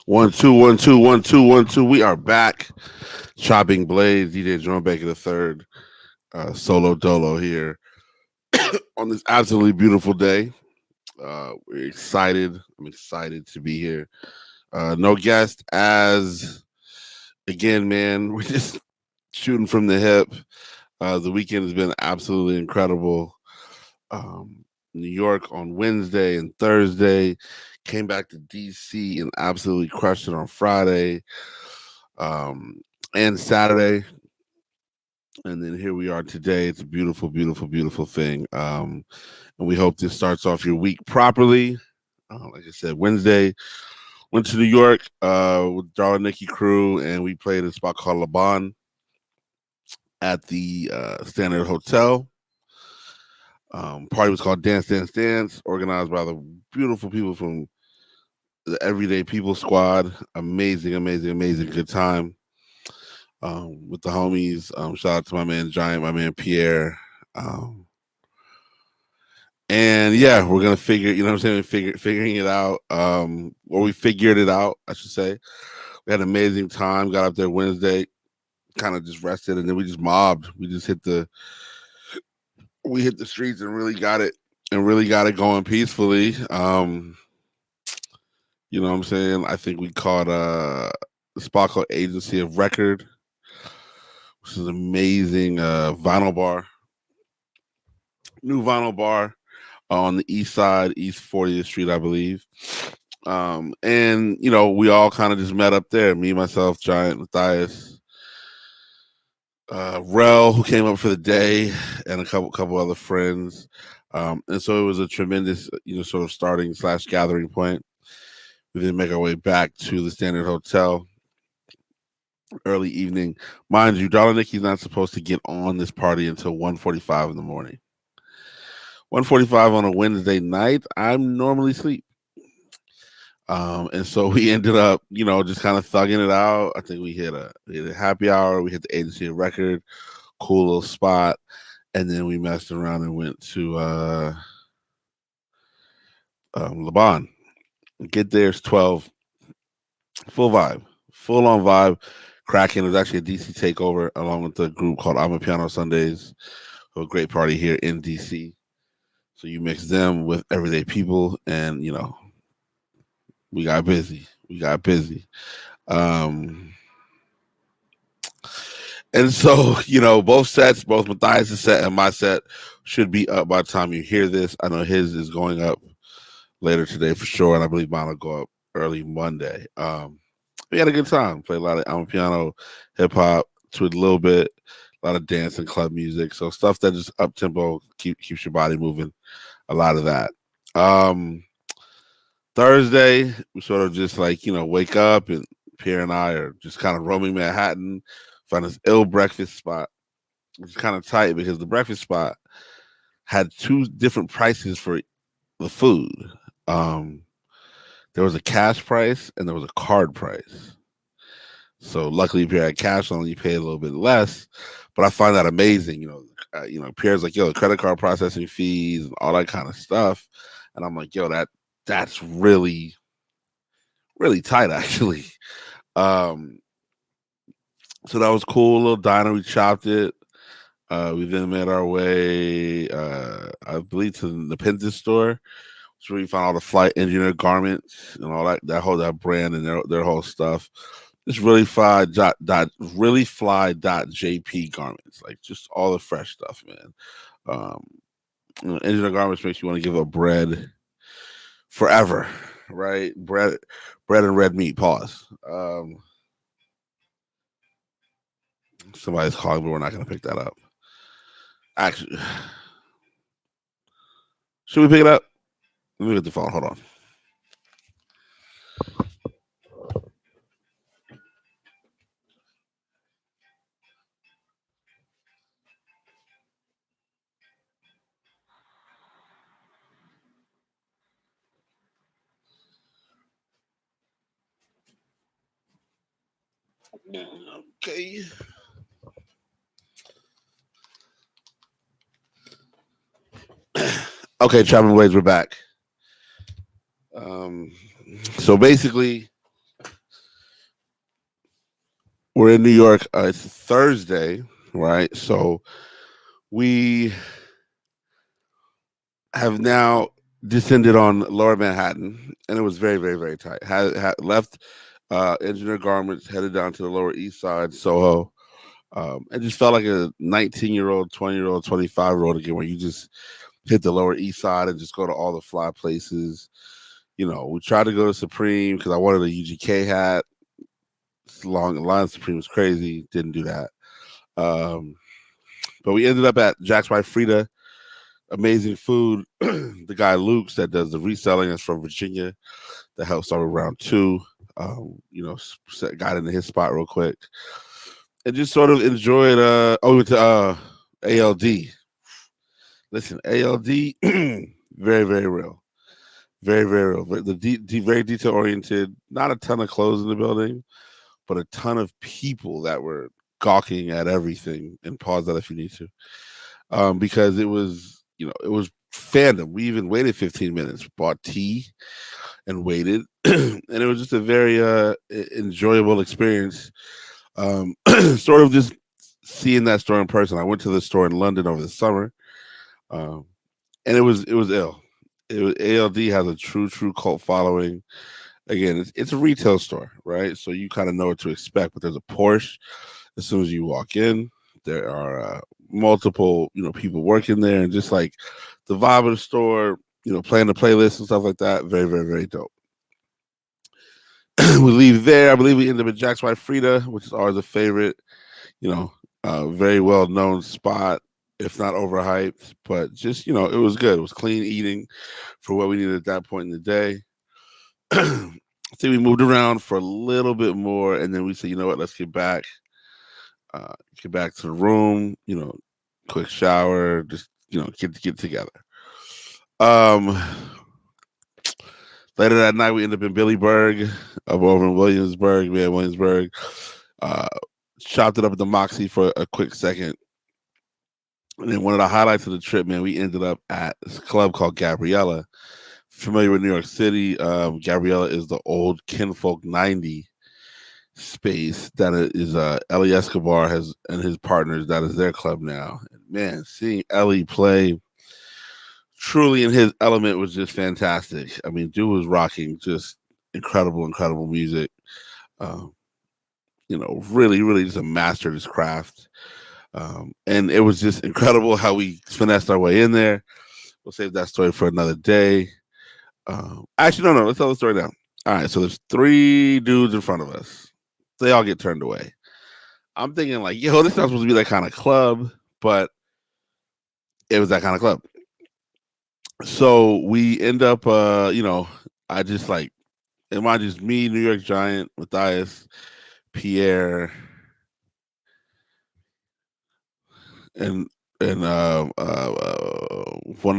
One, two, one, two, one, two, one, two. We are back. Chopping Blades, DJ Jerome Baker the third, solo dolo here on this absolutely beautiful day. We're excited. I'm excited to be here. No guest as again, man. We're just shooting from the hip. The weekend has been absolutely incredible. Um, New York on Wednesday and Thursday. Came back to DC and absolutely crushed it on Friday um, and Saturday. And then here we are today. It's a beautiful, beautiful, beautiful thing. And we hope this starts off your week properly. Like I said, Wednesday went to New York with Darla Nikki crew, and we played a spot called Laban at the Standard Hotel. Party was called Dance Dance Dance, organized by the beautiful people from the Everyday People Squad. Amazing, amazing, amazing good time with the homies. Shout out to my man Giant, my man Pierre. Um, and yeah, we're gonna figure, you know what I'm saying, figuring it out. Or we figured it out, I should say. We had an amazing time. Got up there Wednesday, kind of just rested, and then we just mobbed. We hit the streets and really got it going peacefully. You know what I'm saying? I think we caught a spot called Agency of Record, which is an amazing vinyl bar, new vinyl bar on the east side, East 40th Street, I believe. And you know, we all kind of just met up there. Me, myself, Giant, Matthias, Rel, who came up for the day, and a couple other friends. And so it was a tremendous, sort of starting slash gathering point. We then make our way back to the Standard Hotel early evening. Mind you, Darla Nikki's not supposed to get on this party until 1:45 in the morning. 1:45 on a Wednesday night, I'm normally asleep. And so we ended up, just kind of thugging it out. I think we hit a happy hour. We hit the Agency of Record, cool little spot, and then we messed around and went to Laban. Get there, it's 12, full vibe, full on vibe, cracking. It was actually a DC takeover along with the group called I'm a Piano Sundays, a great party here in DC. So you mix them with everyday people, and we got busy. We got busy. Um, and so, both sets, both Matthias' set and my set, should be up by the time you hear this. I know his is going up later today for sure, and I believe mine will go up early Monday. We had a good time. Played a lot of piano, hip hop, to a little bit, a lot of dance and club music. So stuff that just up tempo keeps your body moving. A lot of that. Um, Thursday, we sort of just like, wake up, and Pierre and I are just kind of roaming Manhattan, find this ill breakfast spot. It's kind of tight because the breakfast spot had two different prices for the food. Um, there was a cash price and there was a card price. So luckily, if you had cash on, you pay a little bit less. But I find that amazing. Pierre's like, yo, the credit card processing fees and all that kind of stuff, and I'm like, yo, that's really really tight actually. Um, so that was cool. A little diner, we chopped it. We then made our way, I believe, to the Nepenthe store. So we found all the flight engineer garments and all that brand and their whole stuff. Just really fly dot JP garments, like just all the fresh stuff, man. Um, engineer garments makes you want to give up bread forever, right? Bread and red meat. Pause. Somebody's calling, but we're not going to pick that up. Actually, should we pick it up? Let me get the phone. Hold on. Okay. Okay, Choppin Blades, we're back. Um, so basically, we're in New York. It's Thursday, right? So we have now descended on Lower Manhattan, and it was very, very, very tight. Had left Engineer Garments, headed down to the Lower East Side, Soho. It just felt like a 19-year-old, 20-year-old, 25-year-old again, where you just hit the Lower East Side and just go to all the fly places. We tried to go to Supreme because I wanted a UGK hat. It's long line. Supreme was crazy. Didn't do that. Um, but we ended up at Jack's by Frida. Amazing food. The guy Luke's that does the reselling is from Virginia. That helps start around two. Got into his spot real quick and just sort of enjoyed. Over to ALD. Listen, ALD, very very real, very very real. Very detail oriented. Not a ton of clothes in the building, but a ton of people that were gawking at everything. And pause that if you need to, because it was fandom. We even waited 15 minutes, bought tea, and waited, and it was just a very enjoyable experience. Sort of just seeing that store in person. I went to the store in London over the summer, um, and it was ill. ALD has a true cult following. Again, it's a retail store, right? So you kind of know what to expect. But there's a Porsche as soon as you walk in. There are multiple people working there, and just like the vibe of the store, playing the playlist and stuff like that. Very very very dope. We leave there. I believe we end up at Jack's Wife Frida, which is always a favorite. You know, very well known spot, if not overhyped, but just it was good. It was clean eating for what we needed at that point in the day. I think we moved around for a little bit more, and then we said, you know what, let's get back to the room. Quick shower, just get together. Um, Later that night, we ended up in Billy Berg, up over in Williamsburg. We had Williamsburg. Uh, Chopped it up at the Moxie for a quick second. And then one of the highlights of the trip, man, we ended up at this club called Gabriella. Familiar with New York City? Gabriella is the old Kinfolk 90 space that is Ellie Escobar has and his partners. That is their club now. And man, seeing Ellie play truly in his element was just fantastic. I mean, dude was rocking just incredible music. Um, really, really just a master of his craft. And it was just incredible how we finessed our way in there. We'll save that story for another day. Actually, no. Let's tell the story now. All right, so there's three dudes in front of us. They all get turned away. I'm thinking like, yo, this is not supposed to be that kind of club, but it was that kind of club. So we end up, I just like, it might just me, New York Giant, Matthias, Pierre, and one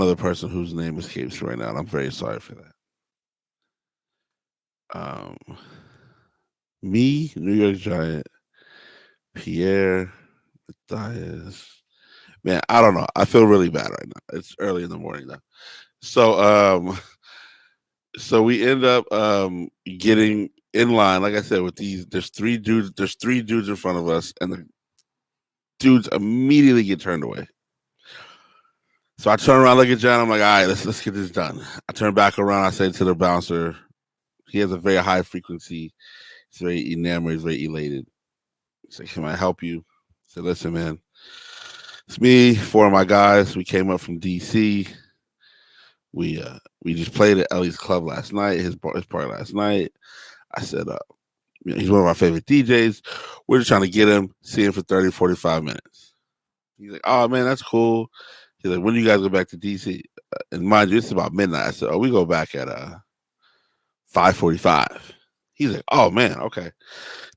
other person whose name escapes me right now. And I'm very sorry for that. Um, Me, New York Giant, Pierre, Matthias. Man, I don't know. I feel really bad right now. It's early in the morning though. So so we end up getting in line, like I said, with these. There's three dudes in front of us, and the dudes immediately get turned away. So I turn around, look at John. I'm like, all right, let's get this done. I turn back around. I say to the bouncer, he has a very high frequency. He's very enamored. He's very elated. He's like, can I help you? I said, listen, man, it's me, four of my guys. We came up from DC. We just played at Ellie's club last night, his party last night. I said, he's one of our favorite DJs. We're just trying to get him, see him for 30, 45 minutes. He's like, oh man, that's cool. He's like, when do you guys go back to DC? And mind you, it's about midnight. I said, oh, we go back at 5:45. He's like, oh man, okay.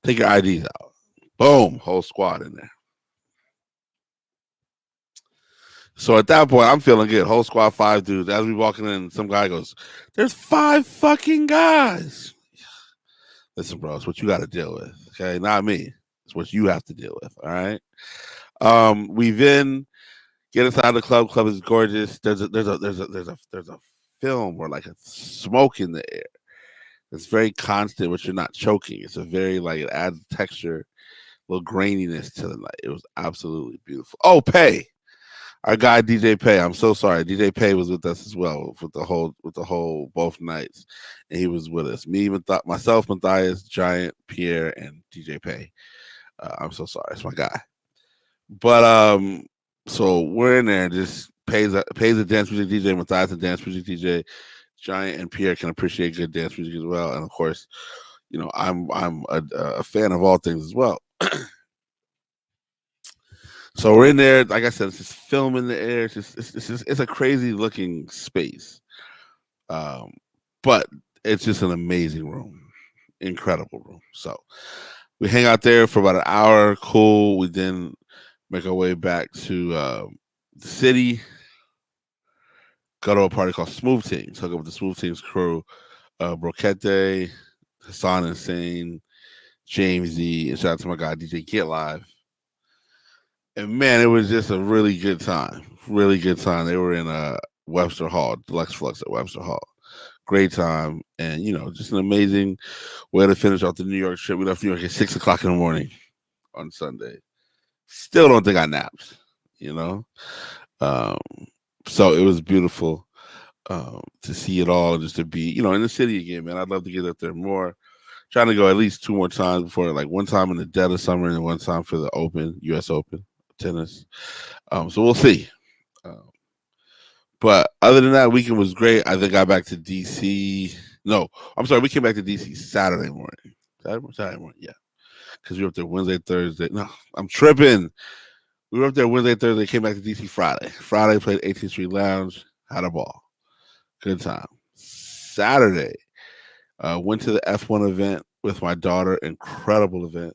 Take your IDs out. Boom, whole squad in there. So at that point, I'm feeling good. Whole squad, five dudes. As we walking in, some guy goes, "There's five fucking guys." Listen, bro, it's what you got to deal with. Okay, not me. It's what you have to deal with. All right. We then get inside the club. Club is gorgeous. There's a film or like a smoke in the air. It's very constant, but you're not choking. It's a very like it adds texture. little graininess to the night. It was absolutely beautiful. Oh, Pay, our guy DJ Pay. I'm so sorry. DJ Pay was with us as well with the whole both nights, and he was with us. Me, myself, Matthias, Giant, Pierre, and DJ Pay. I'm so sorry. It's my guy. But so we're in there. Just pays a dance music DJ. Matthias a dance music DJ. Giant and Pierre can appreciate good dance music as well, and of course, I'm a fan of all things as well. So we're in there. Like I said, it's just film in the air. It's a crazy looking space, um, but it's just an amazing room, incredible room. So we hang out there for about an hour. Cool. We then make our way back to the city. Go to a party called Smooth Teams. Hook up with the Smooth Teams crew. Broquete, Hassan Insane, James Z, and shout out to my guy DJ Get Live. And man, it was just a really good time. Really good time. They were in Webster Hall, Deluxe Flux at Webster Hall. Great time, and just an amazing way to finish off the New York trip. We left New York at 6 o'clock in the morning on Sunday. Still don't think I napped. You know, um, so it was beautiful to see it all, and just to be in the city again, man. I'd love to get up there more. Trying to go at least two more times before, like one time in the dead of summer and one time for the Open, U.S. Open tennis. So we'll see. Um, but other than that, weekend was great. I think I got back to DC. No, I'm sorry. We came back to DC Saturday morning. Saturday morning, yeah. Because we were up there Wednesday, Thursday. No, I'm tripping. We were up there Wednesday, Thursday. Came back to DC Friday. Friday played 18th Street Lounge. Had a ball. Good time. Saturday, went to the F1 event with my daughter. Incredible event.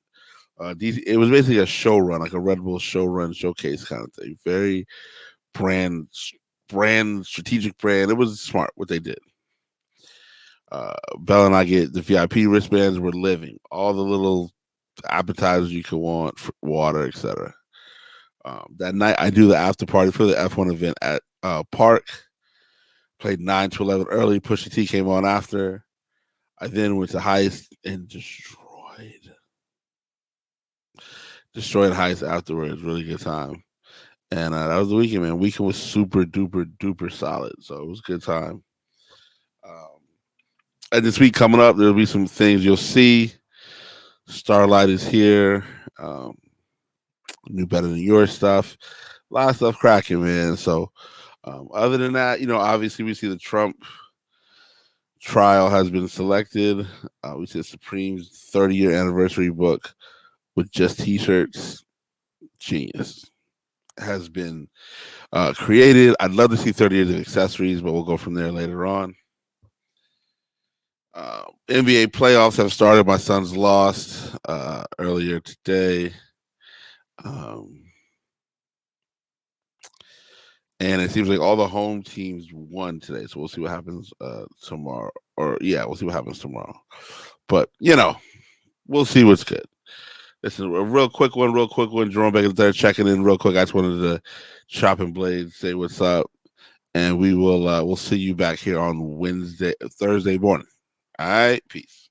DC, it was basically a show run, like a Red Bull show run showcase kind of thing. Very brand strategic brand. It was smart what they did. Bella and I get the VIP wristbands. We're living all the little appetizers you could want, water, etc. That night, I do the after party for the F1 event at Park. Played 9 to 11 early. Pusha T came on after. I then went to Heist and destroyed Heist afterwards. Really good time. And that was the weekend, man. Weekend was super duper duper solid. So it was a good time. Um, and this week coming up, there'll be some things you'll see. Starlight is here. New Better Than Your stuff. A lot of stuff cracking, man. So other than that, obviously we see the Trump trial has been selected. We see Supreme's 30-year anniversary book with just t-shirts. Genius. Has been created. I'd love to see 30 years of accessories, but we'll go from there later on. NBA playoffs have started. My Suns lost earlier today. And it seems like all the home teams won today. So we'll see what happens tomorrow. We'll see what happens tomorrow. But, we'll see what's good. Listen, a real quick one. Jerome Baker there checking in real quick. I just wanted to Choppin Blades, say what's up. And we'll see you back here on Thursday morning. All right, peace.